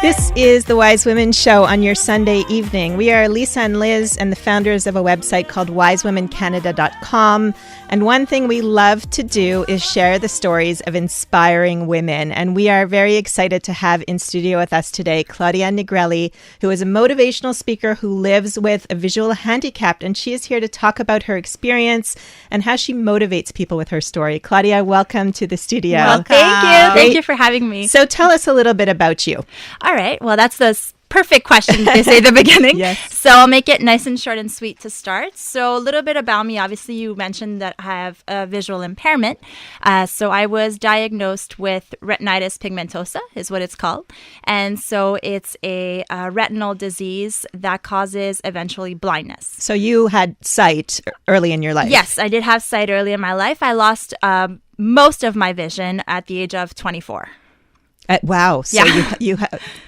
This is the Wise Women Show on your Sunday evening. We are Lisa and Liz and the founders of a website called wisewomencanada.com. And one thing we love to do is share the stories of inspiring women. And we are very excited to have in studio with us today Claudia Nigrelli, who is a motivational speaker who lives with a visual handicap. And she is here to talk about her experience and how she motivates people with her story. Claudia, welcome to the studio. Well, thank you. Thank you for having me. So tell us a little bit about you. All right. Well, that's the perfect question to say at the beginning. Yes. So I'll make it nice and short and sweet to start. So a little bit about me. Obviously, you mentioned that I have a visual impairment. So I was diagnosed with retinitis pigmentosa is what it's called. And so it's a retinal disease that causes eventually blindness. So you had sight early in your life. Yes, I did have sight early in my life. I lost most of my vision at the age of 24. Wow. So yeah. you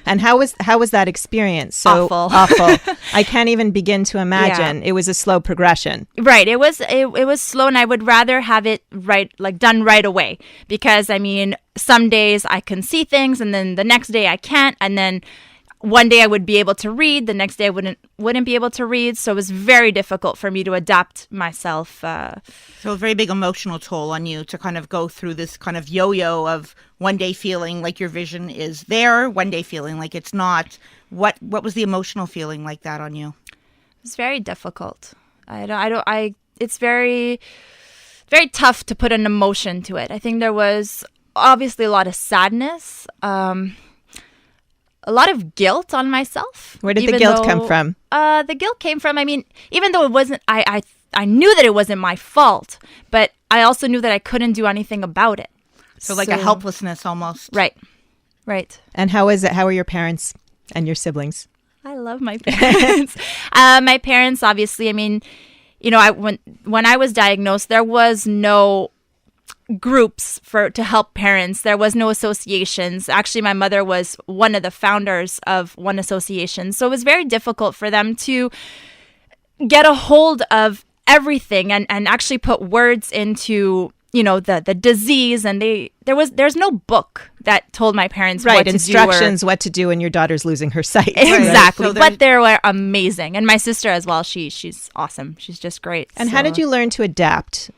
and how was that experience? So awful. I can't even begin to imagine. Yeah. It was a slow progression. Right. It was slow, and I would rather have it done right away, because I mean, some days I can see things and then the next day I can't, and then one day I would be able to read, the next day I wouldn't be able to read. So it was very difficult for me to adapt myself. So a very big emotional toll on you to kind of go through this kind of yo-yo of one day feeling like your vision is there, one day feeling like it's not. What was the emotional feeling like that on you? It was very difficult. It's very, very tough to put an emotion to it. I think there was obviously a lot of sadness, a lot of guilt on myself. Where did the guilt come from? The guilt came from, I mean, even though it wasn't, I knew that it wasn't my fault, but I also knew that I couldn't do anything about it. So like a helplessness almost. Right. And how is it? How are your parents and your siblings? I love my parents. My parents, obviously, I mean, you know, when I was diagnosed, there was no groups to help parents. There was no associations. Actually, my mother was one of the founders of one association. So it was very difficult for them to get a hold of everything and actually put words into, you know, the disease. And there's no book that told my parents what to instructions, what to do when your daughter's losing her sight. Exactly. So but they were amazing. And my sister as well, she's awesome. She's just great. And how did you learn to adapt?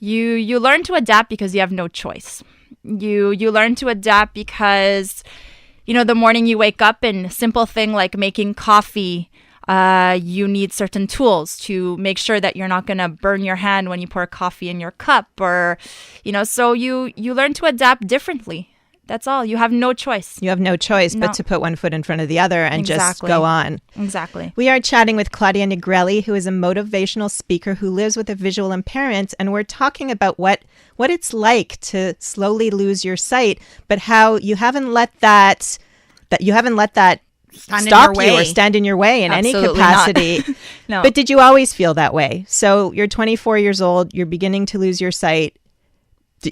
You learn to adapt because you have no choice. You learn to adapt because, you know, the morning you wake up, and a simple thing like making coffee, you need certain tools to make sure that you're not going to burn your hand when you pour coffee in your cup, or, you know, so you learn to adapt differently. That's all. You have no choice. You have no choice but to put one foot in front of the other and just go on. Exactly. We are chatting with Claudia Nigrelli, who is a motivational speaker who lives with a visual impairment, and we're talking about what it's like to slowly lose your sight, but how you haven't let that stop you or stand in your way in Absolutely any capacity. No. But did you always feel that way? So you're 24 years old, you're beginning to lose your sight.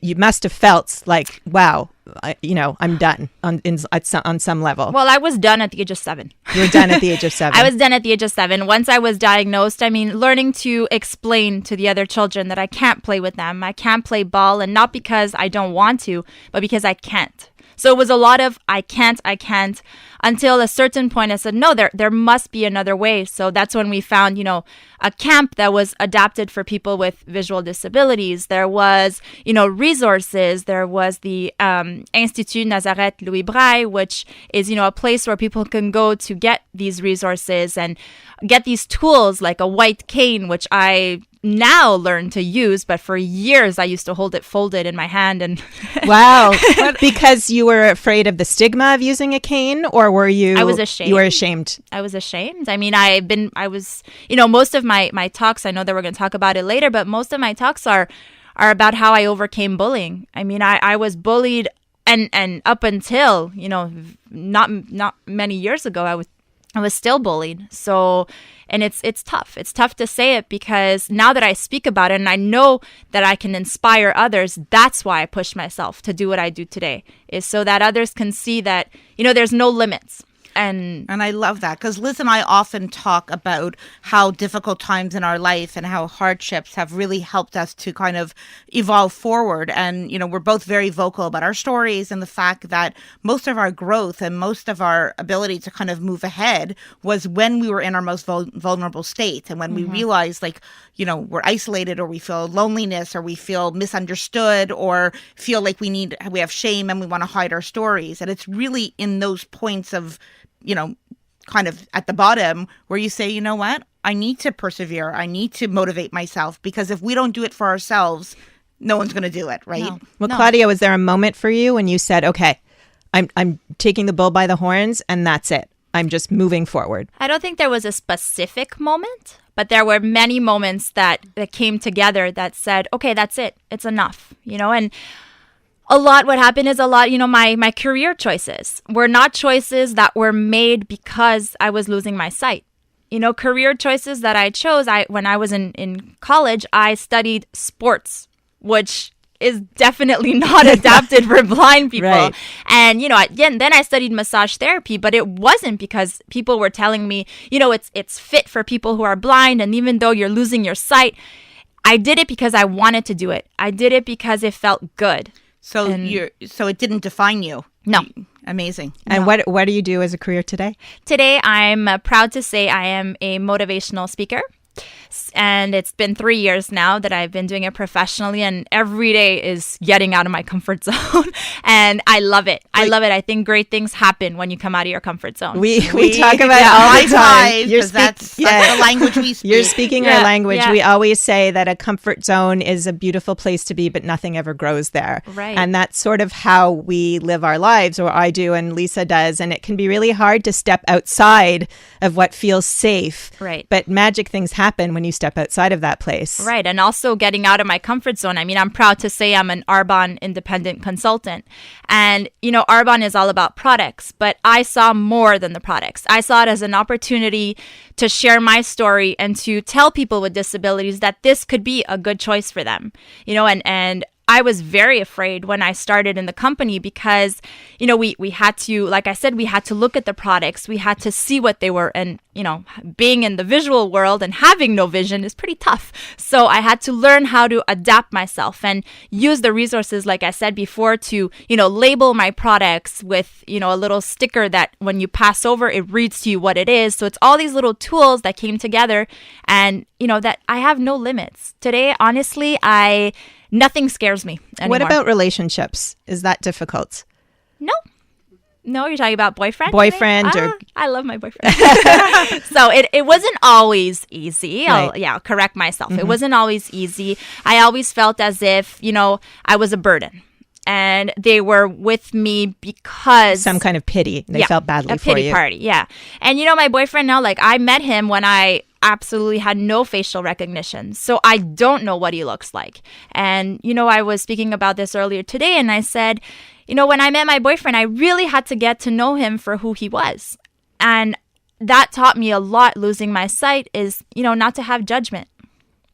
You must have felt like, wow, I'm done on some level. Well, I was done at the age of 7. You were done at the age of 7. I was done at the age of 7. Once I was diagnosed, I mean, learning to explain to the other children that I can't play with them. I can't play ball, and not because I don't want to, but because I can't. So it was a lot of I can't, until a certain point I said, no, there must be another way. So that's when we found, you know, a camp that was adapted for people with visual disabilities. There was, you know, resources. There was the Institut Nazareth Louis Braille, which is, you know, a place where people can go to get these resources and get these tools like a white cane, which I now learn to use, but for years I used to hold it folded in my hand. And wow. Because you were afraid of the stigma of using a cane, or were you? I was ashamed. You were ashamed. I was ashamed. I mean, I was, you know, most of my talks, I know that we're going to talk about it later, but most of my talks are about how I overcame bullying. I mean, I was bullied and up until, you know, not many years ago, I was still bullied. So, and it's tough. It's tough to say it, because now that I speak about it and I know that I can inspire others, that's why I push myself to do what I do today, is so that others can see that, you know, there's no limits. And I love that, because Liz and I often talk about how difficult times in our life and how hardships have really helped us to kind of evolve forward. And, we're both very vocal about our stories and the fact that most of our growth and most of our ability to kind of move ahead was when we were in our most vulnerable state. And when we realized, like, we're isolated, or we feel loneliness, or we feel misunderstood, or feel like we have shame and we want to hide our stories. And it's really in those points of, kind of at the bottom where you say, you know what, I need to persevere. I need to motivate myself, because if we don't do it for ourselves, no one's going to do it, right? No. Well, Claudia, was there a moment for you when you said, okay, I'm taking the bull by the horns and that's it. I'm just moving forward? I don't think there was a specific moment, but there were many moments that came together that said, okay, that's it. It's enough, and what happened is my career choices were not choices that were made because I was losing my sight. Career choices that I chose, when I was in college, I studied sports, which is definitely not adapted for blind people. Right. And, then I studied massage therapy, but it wasn't because people were telling me, it's fit for people who are blind. And even though you're losing your sight, I did it because I wanted to do it. I did it because it felt good. So it didn't define you. No. Amazing. And what do you do as a career today? Today, I'm proud to say I am a motivational speaker. And it's been 3 years now that I've been doing it professionally, and every day is getting out of my comfort zone. And I love it. I think great things happen when you come out of your comfort zone. We talk about it all the time. That's the language we speak. You're speaking our language. Yeah. We always say that a comfort zone is a beautiful place to be, but nothing ever grows there. Right. And that's sort of how we live our lives, or I do and Lisa does. And it can be really hard to step outside of what feels safe. Right. But magic things happen when you step outside of that place. Right. And also getting out of my comfort zone. I mean, I'm proud to say I'm an Arbonne independent consultant. And, Arbonne is all about products, but I saw more than the products. I saw it as an opportunity to share my story and to tell people with disabilities that this could be a good choice for them, and I was very afraid when I started in the company because, we had to, like I said, we had to look at the products. We had to see what they were. And, being in the visual world and having no vision is pretty tough. So I had to learn how to adapt myself and use the resources, like I said before, to, label my products with, a little sticker that when you pass over, it reads to you what it is. So it's all these little tools that came together and, that I have no limits. Today, honestly, nothing scares me anymore. What about relationships? Is that difficult? No, you're talking about boyfriend? I love my boyfriend. So it wasn't always easy. Right. I'll correct myself. Mm-hmm. It wasn't always easy. I always felt as if, I was a burden. And they were with me because... Some kind of pity. They felt badly for you. A pity party, yeah. And my boyfriend now, I met him when I absolutely had no facial recognition. So I don't know what he looks like. And, I was speaking about this earlier today and I said, when I met my boyfriend, I really had to get to know him for who he was. And that taught me a lot, losing my sight, is, not to have judgment.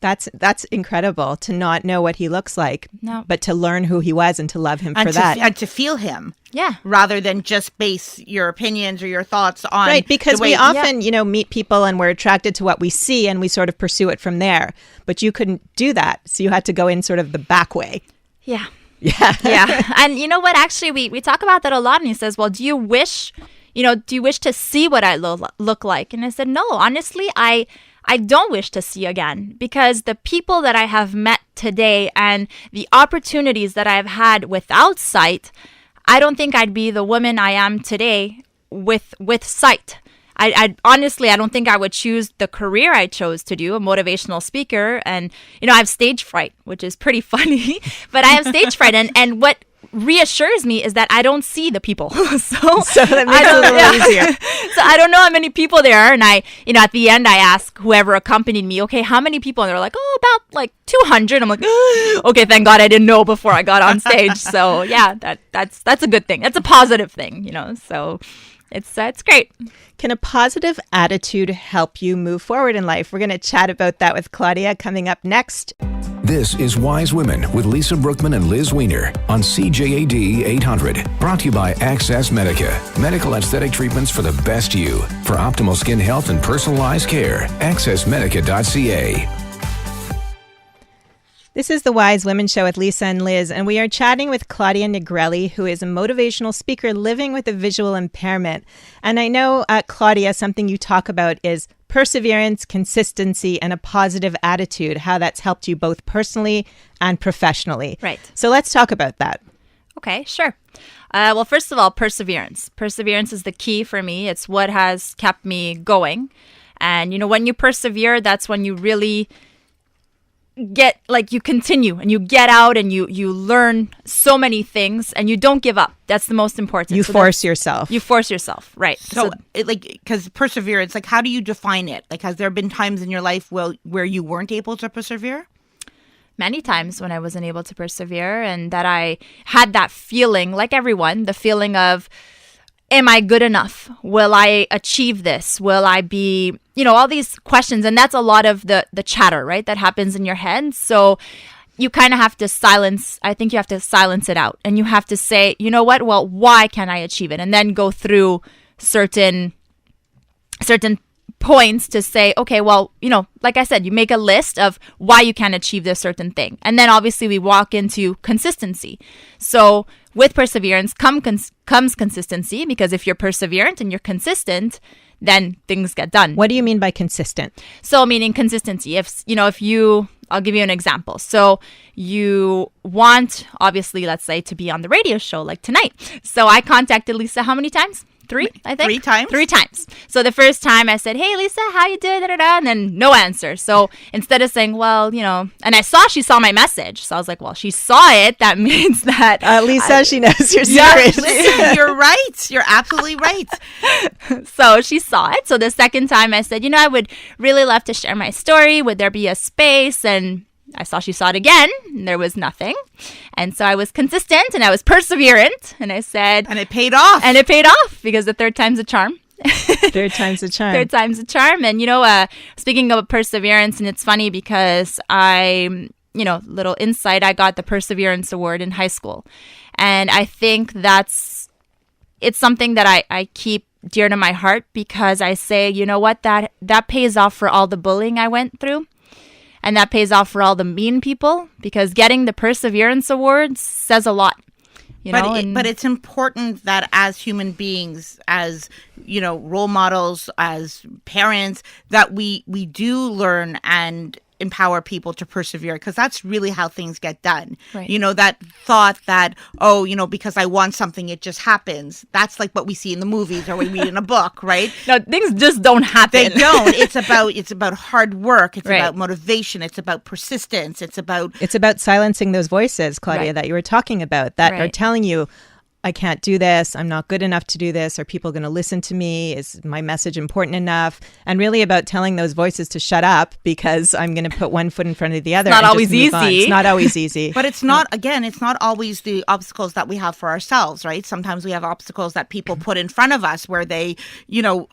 That's incredible, to not know what he looks like, but to learn who he was and to love him for that. And to feel him. Yeah. Rather than just base your opinions or your thoughts on... Right, because we often, meet people and we're attracted to what we see and we sort of pursue it from there. But you couldn't do that. So you had to go in sort of the back way. Yeah. Yeah. Yeah. And you know what? Actually, we talk about that a lot. And he says, well, do you wish to see what I look like? And I said, no, honestly, I don't wish to see again, because the people that I have met today and the opportunities that I've had without sight, I don't think I'd be the woman I am today with sight. I honestly, I don't think I would choose the career I chose to do, a motivational speaker. And, I have stage fright, which is pretty funny, but I have stage fright. And what reassures me is that I don't see the people. so that makes it a little easier. So I don't know how many people there are. And at the end, I ask whoever accompanied me, okay, how many people? And they're like, about 200. I'm like, okay, thank God I didn't know before I got on stage. So yeah, that's a good thing. That's a positive thing, so It's great. Can a positive attitude help you move forward in life? We're going to chat about that with Claudia coming up next. This is Wise Women with Lisa Brookman and Liz Wiener on CJAD 800. Brought to you by Access Medica. Medical aesthetic treatments for the best you. For optimal skin health and personalized care, accessmedica.ca. This is the Wise Women Show with Lisa and Liz, and we are chatting with Claudia Nigrelli, who is a motivational speaker living with a visual impairment. And I know, Claudia, something you talk about is perseverance, consistency, and a positive attitude, how that's helped you both personally and professionally. Right. So let's talk about that. Okay, sure. Well, first of all, perseverance. Perseverance is the key for me. It's what has kept me going. And, when you persevere, that's when you really get, you continue and you get out and you learn so many things and you don't give up. That's the most important. You force yourself. You force yourself, right. So because perseverance, how do you define it? Has there been times in your life where you weren't able to persevere? Many times when I wasn't able to persevere, and that I had that feeling, like everyone, the feeling of, am I good enough? Will I achieve this? Will I be, all these questions. And that's a lot of the chatter, right, that happens in your head. So you kind of have to silence it out. And you have to say, you know what? Well, why can't I achieve it? And then go through certain points to say, okay, well, like I said, you make a list of why you can't achieve this certain thing. And then obviously we walk into consistency. So with perseverance comes consistency, because if you're perseverant and you're consistent, then things get done. What do you mean by consistent? So meaning consistency. I'll give you an example. So you want, obviously, let's say, to be on the radio show like tonight. So I contacted Lisa how many times? 3, I think. 3 times? 3 times. So the first time I said, hey, Lisa, how you doing? And then no answer. So instead of saying, well, and she saw my message. So I was like, well, she saw it. That means that. Lisa, she knows your secrets. Yeah, listen, you're right. You're absolutely right. So she saw it. So the second time I said, I would really love to share my story. Would there be a space? And she saw it again, and there was nothing. And so I was consistent and I was perseverant, and I said... And it paid off. And it paid off, because the third time's a charm. Third time's a charm. Third time's a charm. And, speaking of perseverance, and it's funny because little insight, I got the Perseverance Award in high school. And I think it's something that I keep dear to my heart, because I say, you know what, that pays off for all the bullying I went through. And that pays off for all the mean people, because getting the Perseverance Awards says a lot. But it's important that as human beings, as role models, as parents, that we do learn and empower people to persevere, because that's really how things get done. Right. That thought that, because I want something, it just happens. That's like what we see in the movies or we read in a book, right? No, things just don't happen. They don't. It's about hard work. It's right. about motivation. It's about persistence. It's about silencing those voices, Claudia, right. that you were talking about, that right. are telling you, I can't do this, I'm not good enough to do this, are people going to listen to me, is my message important enough? And really about telling those voices to shut up, because I'm going to put one foot in front of the other. It's not always easy. It's not always easy. But it's not always the obstacles that we have for ourselves, right? Sometimes we have obstacles that people put in front of us where they,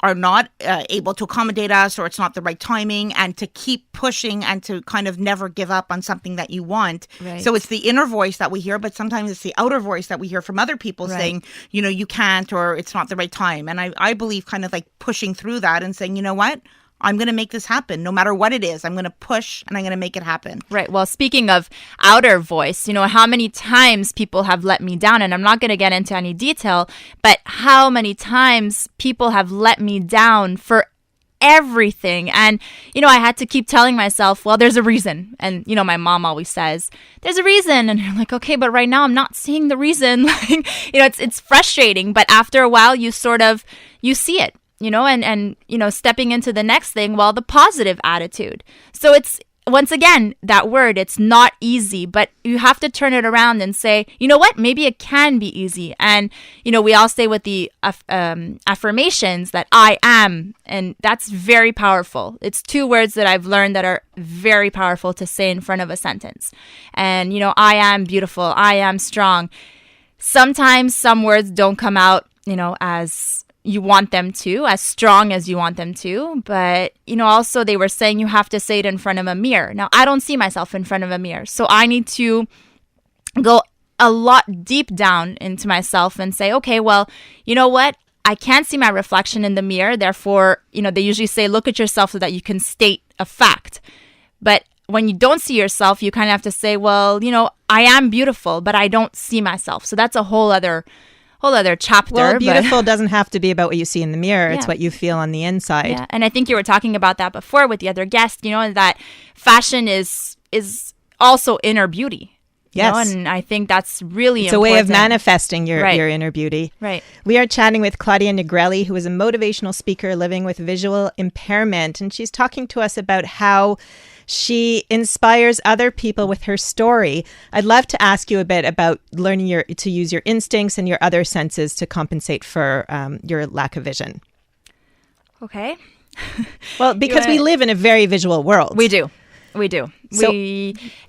are not able to accommodate us, or it's not the right timing, and to keep pushing and to kind of never give up on something that you want. Right. So it's the inner voice that we hear, but sometimes it's the outer voice that we hear from other people. Right. Saying, you can't, or it's not the right time. And I believe kind of like pushing through that and saying, you know what? I'm going to make this happen. No matter what it is, I'm going to push and I'm going to make it happen. Right. Well, speaking of outer voice, how many times people have let me down, and I'm not going to get into any detail, but how many times people have let me down for everything. And, I had to keep telling myself, well, there's a reason. And, my mom always says, there's a reason. And I'm like, okay, but right now I'm not seeing the reason. It's frustrating. But after a while, you see it, and stepping into the next thing, well, the positive attitude. So it's, once again, that word, it's not easy, but you have to turn it around and say, you know what, maybe it can be easy. And, we all say with the affirmations that I am, and that's very powerful. It's 2 words that I've learned that are very powerful to say in front of a sentence. And, I am beautiful, I am strong. Sometimes some words don't come out, as you want them to, as strong as you want them to. But, also they were saying you have to say it in front of a mirror. Now, I don't see myself in front of a mirror. So I need to go a lot deep down into myself and say, okay, well, you know what? I can't see my reflection in the mirror. Therefore, they usually say, look at yourself so that you can state a fact. But when you don't see yourself, you kind of have to say, well, I am beautiful, but I don't see myself. So that's a whole other chapter. Well, beautiful doesn't have to be about what you see in the mirror. It's what you feel on the inside. Yeah, and I think you were talking about that before with the other guest, that fashion is also inner beauty. Yes. And I think that's really important. It's a way of manifesting your inner beauty. Right. We are chatting with Claudia Nigrelli, who is a motivational speaker living with visual impairment. And she's talking to us about how she inspires other people with her story. I'd love to ask you a bit about learning to use your instincts and your other senses to compensate for your lack of vision. Okay. Well, because we live in a very visual world. We do. So,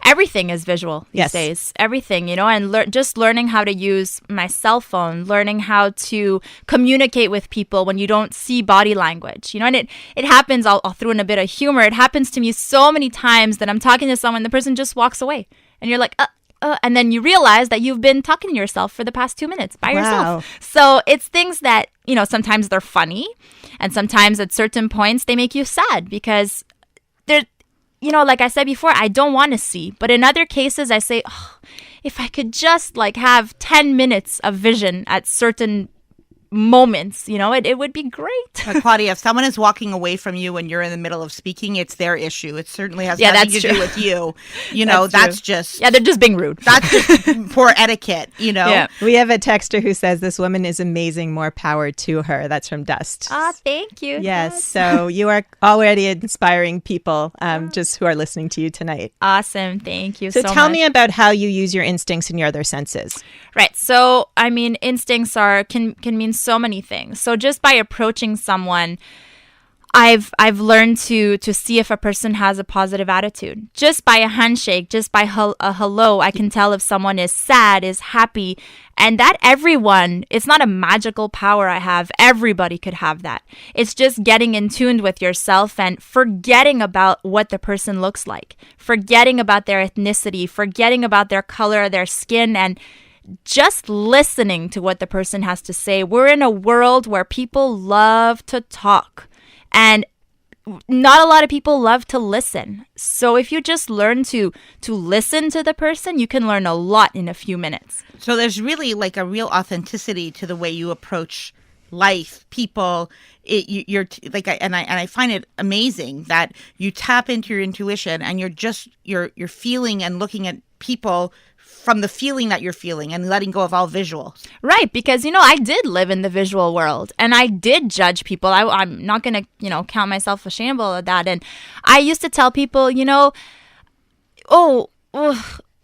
everything is visual these days. Everything, and just learning how to use my cell phone, learning how to communicate with people when you don't see body language, and it happens. I'll throw in a bit of humor. It happens to me so many times that I'm talking to someone, the person just walks away, and you're like, and then you realize that you've been talking to yourself for the past 2 minutes by yourself. So it's things that, sometimes they're funny, and sometimes at certain points they make you sad because they're, like I said before, I don't want to see. But in other cases, I say, if I could just have 10 minutes of vision at certain moments, it would be great. Claudia, if someone is walking away from you when you're in the middle of speaking, it's their issue. It certainly has nothing to do with you. That's just... Yeah, they're just being rude. That's just poor etiquette, Yeah. We have a texter who says, this woman is amazing, more power to her. That's from Dust. Thank you. Yes, so you are already inspiring people just who are listening to you tonight. Awesome. Thank you so much. So tell me about how you use your instincts and your other senses. Right. So, instincts can mean so many things. So just by approaching someone, I've learned to see if a person has a positive attitude. Just by a handshake, just by a hello, I can tell if someone is sad, is happy. And that it's not a magical power I have. Everybody could have that. It's just getting in tune with yourself and forgetting about what the person looks like, forgetting about their ethnicity, forgetting about their color, their skin, and just listening to what the person has to say. We're in a world where people love to talk and not a lot of people love to listen. So if you just learn to listen to the person, you can learn a lot in a few minutes. So there's really a real authenticity to the way you approach life, people. I find it amazing that you tap into your intuition and you're feeling and looking at people from the feeling that you're feeling and letting go of all visuals. Right, because, I did live in the visual world and I did judge people. I'm not going to, count myself a shamble of that. And I used to tell people,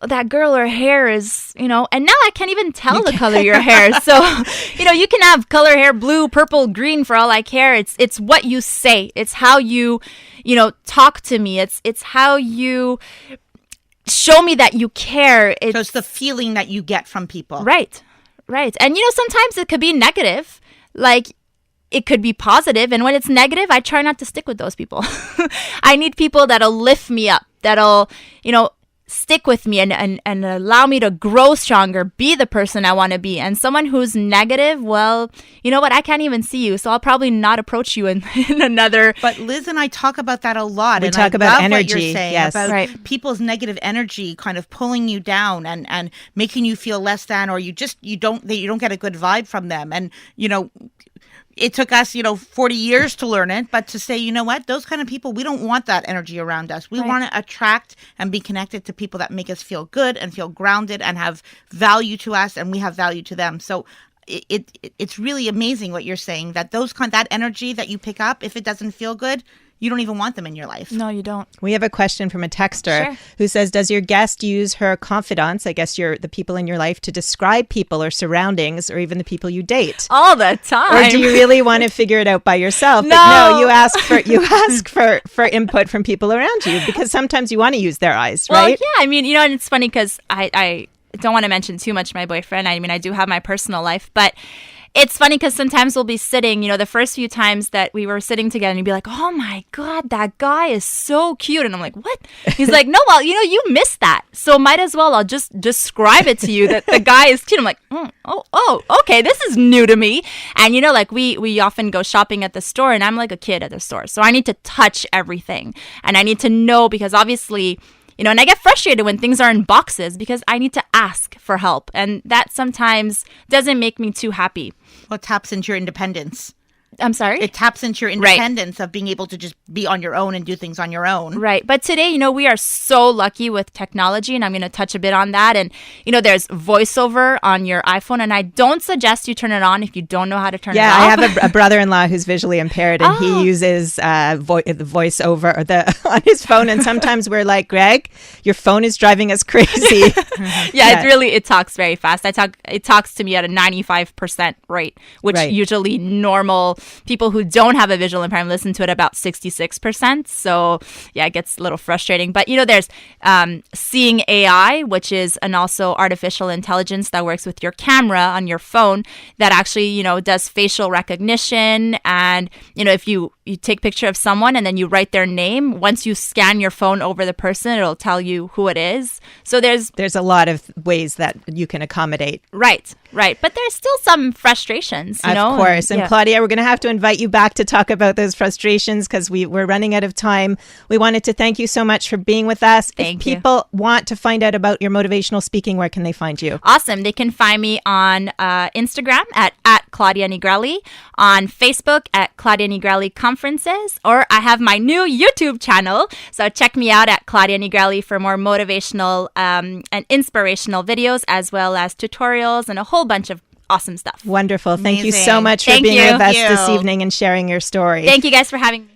that girl, her hair is, and now I can't even tell the color of your hair. So, you can have color hair, blue, purple, green for all I care. It's what you say. It's how you, talk to me. It's how you show me that you care. So it's the feeling that you get from people. Right. And, sometimes it could be negative. It could be positive. And when it's negative, I try not to stick with those people. I need people that'll lift me up, that'll, stick with me and allow me to grow stronger, be the person I want to be. And someone who's negative, well, you know what? I can't even see you. So I'll probably not approach you in another. But Liz and I talk about that a lot. We talk about energy. What you're saying, yes. about people's negative energy kind of pulling you down and making you feel less than, or you don't get a good vibe from them. And, it took us, 40 years to learn it, but to say, you know what, those kind of people, we don't want that energy around us. We want to attract and be connected to people that make us feel good and feel grounded and have value to us, and we have value to them. So it's really amazing what you're saying, that that energy that you pick up, if it doesn't feel good, you don't even want them in your life. No, you don't. We have a question from a texter who says, does your guest use her confidants, I guess the people in your life, to describe people or surroundings or even the people you date? All the time. Or do you really want to figure it out by yourself? No. But no, you ask for input from people around you, because sometimes you want to use their eyes, right? Well, yeah. And it's funny because I don't want to mention too much my boyfriend. I do have my personal life, but it's funny because sometimes we'll be sitting, the first few times that we were sitting together and you'd be like, oh my God, that guy is so cute. And I'm like, what? He's like, no, well, you missed that. So might as well, I'll just describe it to you that the guy is cute. I'm like, okay, this is new to me. And like we often go shopping at the store and I'm like a kid at the store. So I need to touch everything and I need to know because obviously, and I get frustrated when things are in boxes because I need to ask for help. And that sometimes doesn't make me too happy. Well, it taps into your independence. I'm sorry? It taps into your independence of being able to just be on your own and do things on your own. Right. But today, we are so lucky with technology, and I'm going to touch a bit on that. And, there's voiceover on your iPhone, and I don't suggest you turn it on if you don't know how to turn it off. Yeah, I have a brother-in-law who's visually impaired, and he uses the voiceover on his phone. And sometimes we're like, Greg, your phone is driving us crazy. It talks very fast. It talks to me at a 95% rate, which usually normal people who don't have a visual impairment listen to it about 66%. So it gets a little frustrating. But there's seeing AI, which is an also artificial intelligence that works with your camera on your phone that actually does facial recognition. And if you take a picture of someone and then you write their name, once you scan your phone over the person, it'll tell you who it is. So there's a lot of ways that you can accommodate. Right. But there's still some frustrations, Of course. And Claudia, we're going to have to invite you back to talk about those frustrations because we're running out of time. We wanted to thank you so much for being with us. Thank if you. People want to find out about your motivational speaking, where can they find you? Awesome. They can find me on Instagram at Claudia Nigrelli, on Facebook at Claudia Nigrelli Conferences, or I have my new YouTube channel. So check me out at Claudia Nigrelli for more motivational and inspirational videos, as well as tutorials and a whole bunch of awesome stuff. Wonderful. Thank you Amazing. so much for Thank being you. with us Thank you. this evening and sharing your story. Thank you guys for having me.